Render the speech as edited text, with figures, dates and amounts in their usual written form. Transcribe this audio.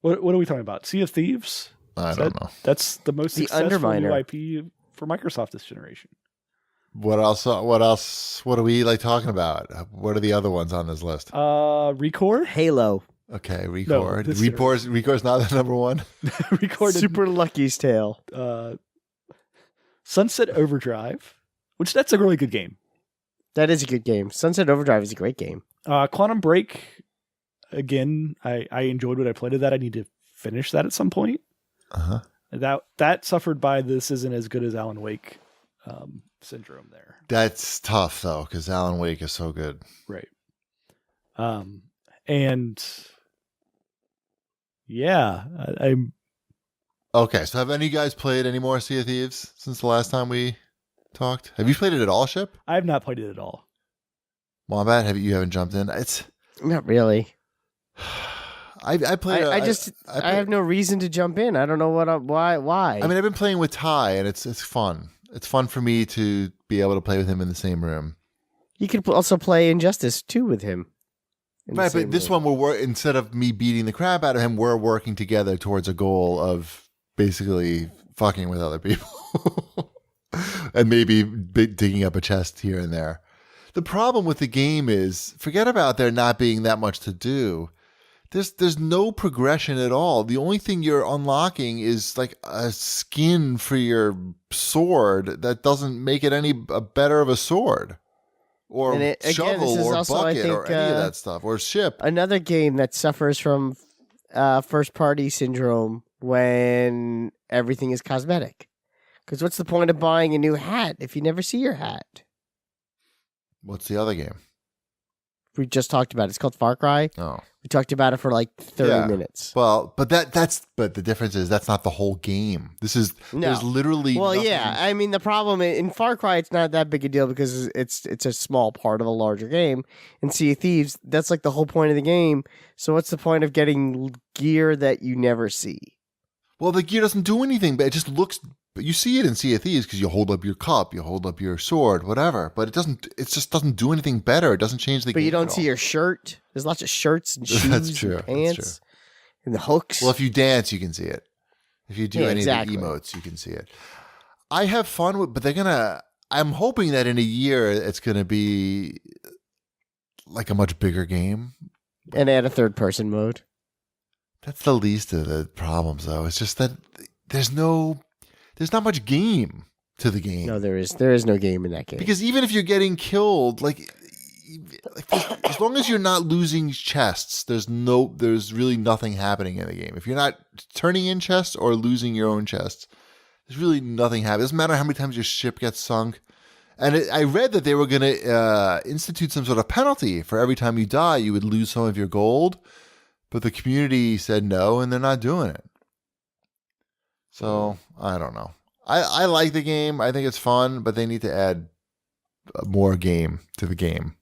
What are we talking about? Sea of Thieves? I don't know. That's the most successful new IP for Microsoft this generation. What else? What are we talking about? What are the other ones on this list? Record? Halo. Okay, Record. Record's not the number one. Record. Super Lucky's Tale. Sunset Overdrive, which that's a really good game. That is a good game. Sunset Overdrive is a great game. Quantum Break, again, I enjoyed what I played of that. I need to finish that at some point. Uh-huh. That suffered by this isn't as good as Alan Wake syndrome there. That's tough, though, because Alan Wake is so good. Right. And yeah, I'm... Okay, so have any of you guys played any more Sea of Thieves since the last time we talked? Have you played it at all, Ship? I have not played it at all. Wombat, you haven't jumped in? It's not really. I played. I have no reason to jump in. I don't know why. I mean, I've been playing with Ty, and it's fun. It's fun for me to be able to play with him in the same room. You could also play Injustice 2 with him. Right, but this one instead of me beating the crap out of him, we're working together towards a goal of basically fucking with other people and maybe digging up a chest here and there. The problem with the game is, forget about there not being that much to do. There's no progression at all. The only thing you're unlocking is like a skin for your sword that doesn't make it any better of a sword. Or shovel or also, bucket or any of that stuff. Or ship. Another game that suffers from first-party syndrome when everything is cosmetic. Because what's the point of buying a new hat if you never see your hat? What's the other game? We just talked about it. It's called Far Cry. Oh. We talked about it for like 30 minutes. Well, but the difference is that's not the whole game. There's literally Well, nothing. yeah. I mean, the problem in Far Cry, it's not that big a deal because it's a small part of a larger game. In Sea of Thieves, that's like the whole point of the game. So what's the point of getting gear that you never see? Well, the gear doesn't do anything, but it just looks. But you see it in Sea of Thieves because you hold up your cup, you hold up your sword, whatever. But it doesn't. It just doesn't do anything better. It doesn't change the game. But you don't see your shirt. There's lots of shirts and shoes That's true. and pants That's true. and the hooks. Well, if you dance, you can see it. If you do any of the emotes, you can see it. I have fun with, but they're gonna. I'm hoping that in a year it's gonna be like a much bigger game and add a third-person mode. That's the least of the problems, though. It's just that there's not much game to the game. No, there is no game in that game. Because even if you're getting killed, like as long as you're not losing chests, there's really nothing happening in the game. If you're not turning in chests or losing your own chests, there's really nothing happening. It doesn't matter how many times your ship gets sunk. And I read that they were going to institute some sort of penalty for every time you die, you would lose some of your gold. But the community said no, and they're not doing it. So, I don't know. I like the game. I think it's fun, but they need to add more game to the game.